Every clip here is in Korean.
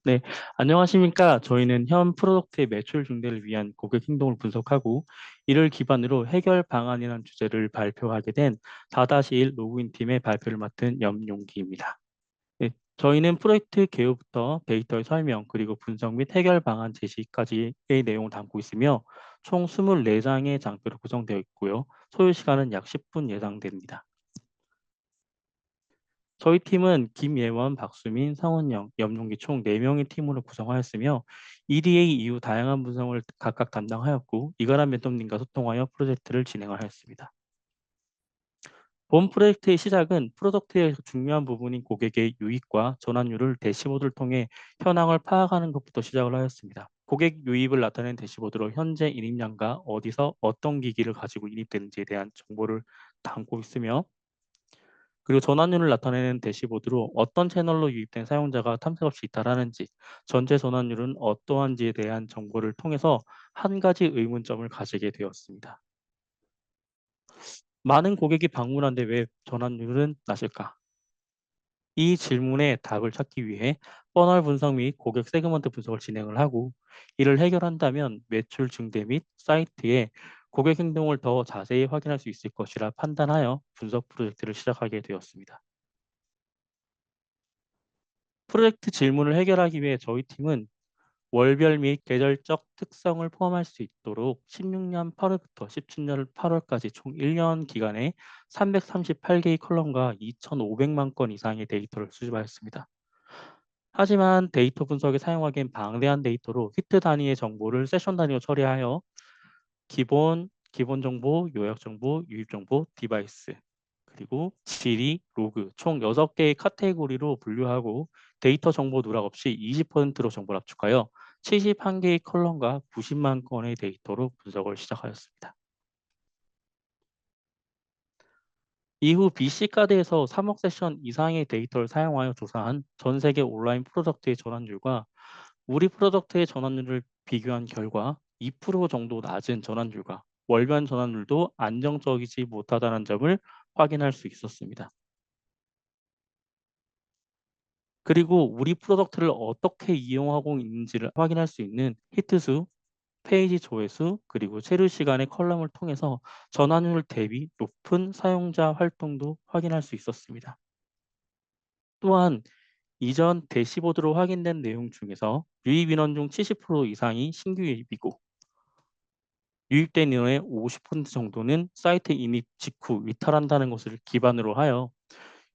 네, 안녕하십니까. 저희는 현 프로덕트의 매출 증대를 위한 고객 행동을 분석하고 이를 기반으로 해결 방안이라는 주제를 발표하게 된 4-1 로그인 팀의 발표를 맡은 염용기입니다. 네, 저희는 프로젝트 개요부터 데이터의 설명 그리고 분석 및 해결 방안 제시까지의 내용을 담고 있으며 총 24장의 장표로 구성되어 있고요. 소요 시간은 약 10분 예상됩니다. 저희 팀은 김예원, 박수민, 성은영, 염용기 총 4명의 팀으로 구성하였으며 EDA 이후 다양한 분석을 각각 담당하였고 이가람 멘토님과 소통하여 프로젝트를 진행하였습니다. 본 프로젝트의 시작은 프로덕트의 중요한 부분인 고객의 유입과 전환율을 대시보드를 통해 현황을 파악하는 것부터 시작을 하였습니다. 고객 유입을 나타낸 대시보드로 현재 인입량과 어디서 어떤 기기를 가지고 인입되는지에 대한 정보를 담고 있으며 그리고 전환율을 나타내는 대시보드로 어떤 채널로 유입된 사용자가 탐색 없이 이탈하는지, 전체 전환율은 어떠한지에 대한 정보를 통해서 한 가지 의문점을 가지게 되었습니다. 많은 고객이 방문한데 왜 전환율은 낮을까? 이 질문에 답을 찾기 위해 퍼널 분석 및 고객 세그먼트 분석을 진행을 하고 이를 해결한다면 매출 증대 및 사이트의 고객 행동을 더 자세히 확인할 수 있을 것이라 판단하여 분석 프로젝트를 시작하게 되었습니다. 프로젝트 질문을 해결하기 위해 저희 팀은 월별 및 계절적 특성을 포함할 수 있도록 16년 8월부터 17년 8월까지 총 1년 기간에 338개의 컬럼과 2,500만 건 이상의 데이터를 수집하였습니다. 하지만 데이터 분석에 사용하기엔 방대한 데이터로 히트 단위의 정보를 세션 단위로 처리하여 기본 정보, 요약 정보, 유입 정보, 디바이스, 그리고 질의, 로그 총 6개의 카테고리로 분류하고 데이터 정보 누락 없이 20%로 정보를 압축하여 71개의 컬럼과 90만 건의 데이터로 분석을 시작하였습니다. 이후 BC카드에서 3억 세션 이상의 데이터를 사용하여 조사한 전 세계 온라인 프로덕트의 전환율과 우리 프로덕트의 전환율을 비교한 결과 2% 정도 낮은 전환율과 월변 전환율도 안정적이지 못하다는 점을 확인할 수 있었습니다. 그리고 우리 프로덕트를 어떻게 이용하고 있는지를 확인할 수 있는 히트수, 페이지 조회수, 그리고 체류 시간의 컬럼을 통해서 전환율 대비 높은 사용자 활동도 확인할 수 있었습니다. 또한 이전 대시보드로 확인된 내용 중에서 유입 인원 중 70% 이상이 신규 유입이고 유입된 인원의 50% 정도는 사이트 인입 직후 이탈한다는 것을 기반으로 하여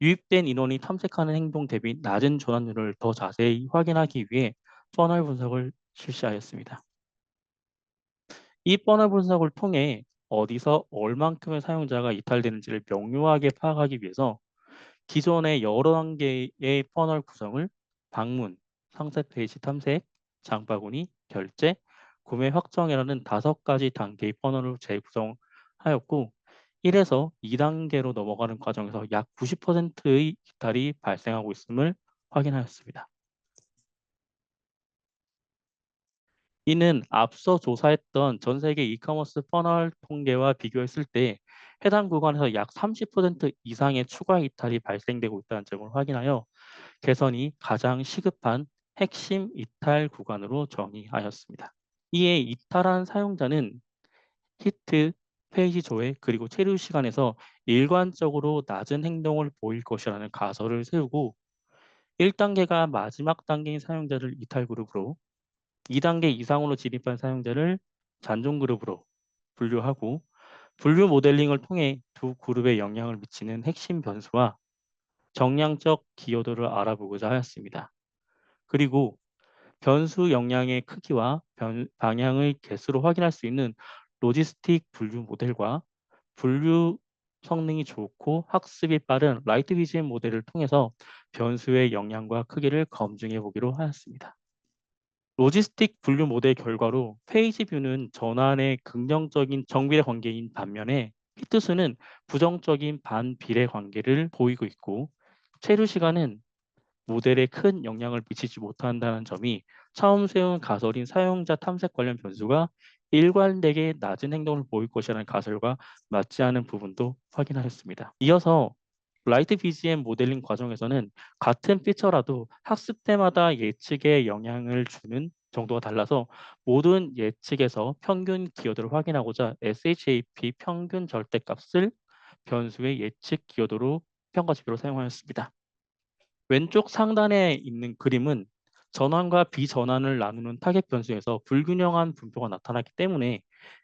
유입된 인원이 탐색하는 행동 대비 낮은 전환율을 더 자세히 확인하기 위해 퍼널 분석을 실시하였습니다. 이 퍼널 분석을 통해 어디서 얼만큼의 사용자가 이탈되는지를 명료하게 파악하기 위해서 기존의 여러 단계의 퍼널 구성을 방문, 상세 페이지 탐색, 장바구니, 결제, 구매 확정이라는 5가지 단계의 퍼널로 재구성하였고 1에서 2단계로 넘어가는 과정에서 약 90%의 이탈이 발생하고 있음을 확인하였습니다. 이는 앞서 조사했던 전 세계 이커머스 퍼널 통계와 비교했을 때 해당 구간에서 약 30% 이상의 추가 이탈이 발생되고 있다는 점을 확인하여 개선이 가장 시급한 핵심 이탈 구간으로 정의하였습니다. 이에 이탈한 사용자는 히트, 페이지 조회, 그리고 체류 시간에서 일관적으로 낮은 행동을 보일 것이라는 가설을 세우고 1단계가 마지막 단계인 사용자를 이탈 그룹으로 2단계 이상으로 진입한 사용자를 잔존 그룹으로 분류하고 분류 모델링을 통해 두 그룹에 영향을 미치는 핵심 변수와 정량적 기여도를 알아보고자 하였습니다. 그리고 변수 영향의 크기와 방향의 개수로 확인할 수 있는 로지스틱 분류 모델과 분류 성능이 좋고 학습이 빠른 라이트 BGM 모델을 통해서 변수의 영향과 크기를 검증해 보기로 하였습니다. 로지스틱 분류 모델 결과로 페이지 뷰는 전환의 긍정적인 정비례 관계인 반면에 히트수는 부정적인 반비례 관계를 보이고 있고 체류 시간은 모델에 큰 영향을 미치지 못한다는 점이 처음 세운 가설인 사용자 탐색 관련 변수가 일관되게 낮은 행동을 보일 것이라는 가설과 맞지 않은 부분도 확인하였습니다. 이어서 라이트 BGM 모델링 과정에서는 같은 피처라도 학습 때마다 예측에 영향을 주는 정도가 달라서 모든 예측에서 평균 기여도를 확인하고자 SHAP 평균 절대값을 변수의 예측 기여도로 평가 지표로 사용하였습니다. 왼쪽 상단에 있는 그림은 전환과 비전환을 나누는 타겟 변수에서 불균형한 분포가 나타났기 때문에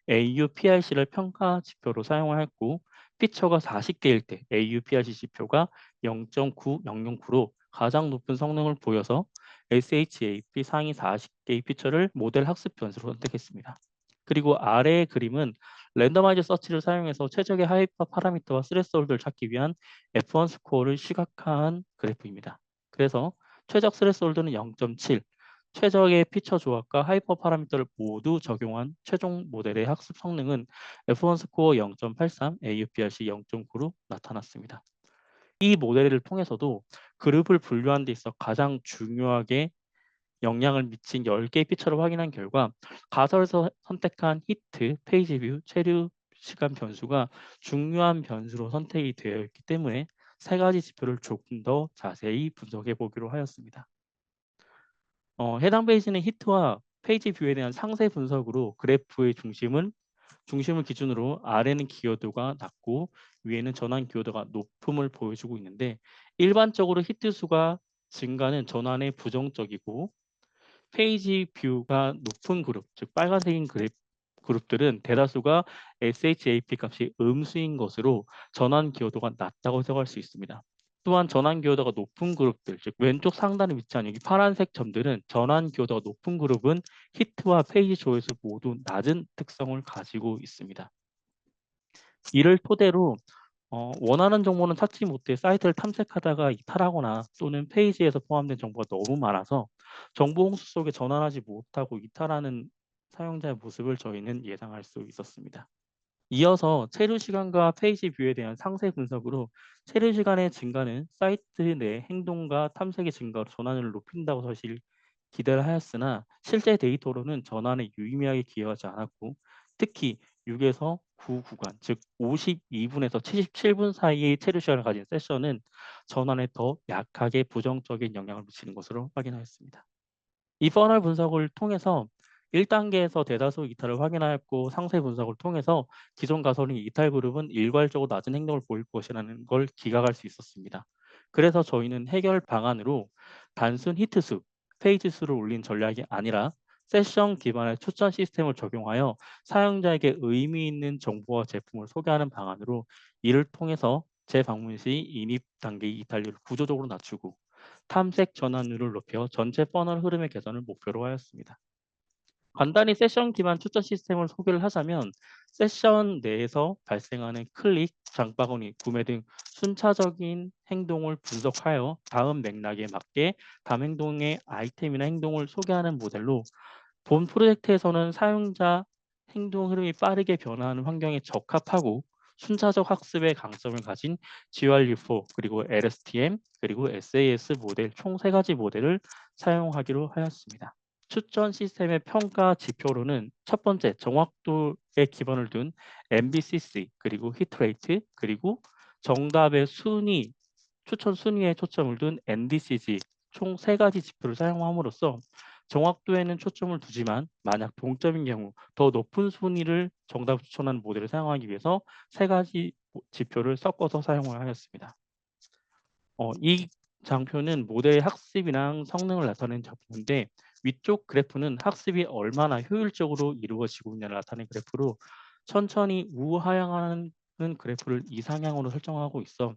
AUPRC를 평가 지표로 사용하였고, 피처가 40개일 때 AUPRC 지표가 0.9009로 가장 높은 성능을 보여서 SHAP 상위 40개의 피처를 모델 학습 변수로 선택했습니다. 그리고 아래의 그림은 랜더마이즈 서치를 사용해서 최적의 하이퍼 파라미터와 스레스홀드를 찾기 위한 F1 스코어를 시각화한 그래프입니다. 그래서 최적 스레스홀드는 0.7, 최적의 피처 조합과 하이퍼 파라미터를 모두 적용한 최종 모델의 학습 성능은 F1 스코어 0.83, AUPRC 0.9로 나타났습니다. 이 모델을 통해서도 그룹을 분류하는 데 있어 가장 중요하게 영향을 미친 10개의 피처를 확인한 결과 가설에서 선택한 히트, 페이지 뷰, 체류 시간 변수가 중요한 변수로 선택이 되어 있기 때문에 세 가지 지표를 조금 더 자세히 분석해 보기로 하였습니다. 해당 페이지는 히트와 페이지 뷰에 대한 상세 분석으로 그래프의 중심을 기준으로 아래는 기여도가 낮고 위에는 전환 기여도가 높음을 보여주고 있는데, 일반적으로 히트 수가 증가는 전환에 부정적이고 페이지 뷰가 높은 그룹, 즉 빨간색인 그룹들은 대다수가 SHAP 값이 음수인 것으로 전환 기여도가 낮다고 해석할 수 있습니다. 또한 전환 기여도가 높은 그룹들, 즉 왼쪽 상단에 위치한 여기 파란색 점들은 전환 기여도가 높은 그룹은 히트와 페이지 조회수 모두 낮은 특성을 가지고 있습니다. 이를 토대로 원하는 정보는 찾지 못해 사이트를 탐색하다가 이탈하거나 또는 페이지에서 포함된 정보가 너무 많아서 정보 홍수 속에 전환하지 못하고 이탈하는 사용자의 모습을 저희는 예상할 수 있었습니다. 이어서 체류 시간과 페이지 뷰에 대한 상세 분석으로 체류 시간의 증가는 사이트 내 행동과 탐색의 증가로 전환을 높인다고 사실 기대를 하였으나 실제 데이터로는 전환에 유의미하게 기여하지 않았고, 특히 6에서 9 구간, 즉 52분에서 77분 사이의 체류 시간을 가진 세션은 전환에 더 약하게 부정적인 영향을 미치는 것으로 확인하였습니다. 이 퍼널 분석을 통해서 1단계에서 대다수 이탈을 확인하였고, 상세 분석을 통해서 기존 가설인 이탈 그룹은 일괄적으로 낮은 행동을 보일 것이라는 걸 기각할 수 있었습니다. 그래서 저희는 해결 방안으로 단순 히트 수, 페이지 수를 올린 전략이 아니라 세션 기반의 추천 시스템을 적용하여 사용자에게 의미 있는 정보와 제품을 소개하는 방안으로, 이를 통해서 재방문 시 인입 단계 이탈률을 구조적으로 낮추고 탐색 전환율을 높여 전체 퍼널 흐름의 개선을 목표로 하였습니다. 간단히 세션 기반 추천 시스템을 소개를 하자면, 세션 내에서 발생하는 클릭, 장바구니, 구매 등 순차적인 행동을 분석하여 다음 맥락에 맞게 다음 행동의 아이템이나 행동을 소개하는 모델로, 본 프로젝트에서는 사용자 행동 흐름이 빠르게 변화하는 환경에 적합하고 순차적 학습의 강점을 가진 GRU4 그리고 LSTM 그리고 SAS 모델 총 3가지 모델을 사용하기로 하였습니다. 추천 시스템의 평가 지표로는 첫 번째, 정확도에 기반을 둔 MBCC 그리고 히트레이트, 그리고 정답의 순위, 추천 순위에 초점을 둔 NDCG 총 3가지 지표를 사용함으로써 정확도에는 초점을 두지만 만약 동점인 경우 더 높은 순위를 정답 추천하는 모델을 사용하기 위해서 3가지 지표를 섞어서 사용을 하였습니다. 이 장표는 모델의 학습이랑 성능을 나타내는 장표인데, 위쪽 그래프는 학습이 얼마나 효율적으로 이루어지고 있냐를 나타내는 그래프로 천천히 우하향하는 그래프를 이상향으로 설정하고 있어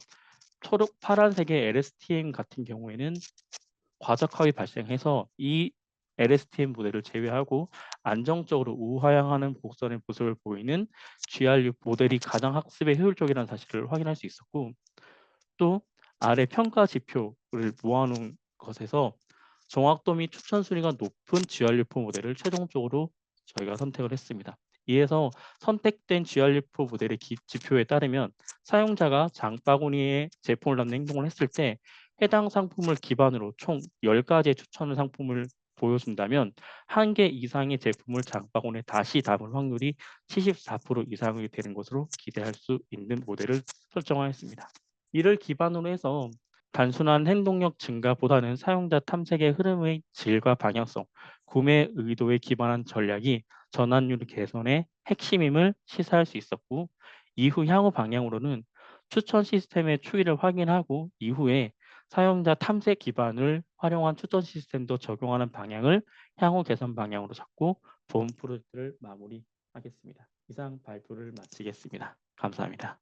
초록 파란색의 LSTM 같은 경우에는 과적합이 발생해서 이 LSTM 모델을 제외하고 안정적으로 우하향하는 곡선의 모습을 보이는 GRU 모델이 가장 학습에 효율적이라는 사실을 확인할 수 있었고, 또 아래 평가 지표를 모아놓은 것에서 정확도 및 추천 순위가 높은 GRU4 모델을 최종적으로 저희가 선택을 했습니다. 이에서 선택된 GRU4 모델의 지표에 따르면 사용자가 장바구니에 제품을 넣는 행동을 했을 때 해당 상품을 기반으로 총 10가지의 추천 상품을 보여준다면 1개 이상의 제품을 장바구니에 다시 담을 확률이 74% 이상이 되는 것으로 기대할 수 있는 모델을 설정하였습니다. 이를 기반으로 해서 단순한 행동력 증가보다는 사용자 탐색의 흐름의 질과 방향성, 구매 의도에 기반한 전략이 전환율 개선의 핵심임을 시사할 수 있었고, 이후 향후 방향으로는 추천 시스템의 추이를 확인하고 이후에 사용자 탐색 기반을 활용한 추천 시스템도 적용하는 방향을 향후 개선 방향으로 잡고 본 프로젝트를 마무리하겠습니다. 이상 발표를 마치겠습니다. 감사합니다.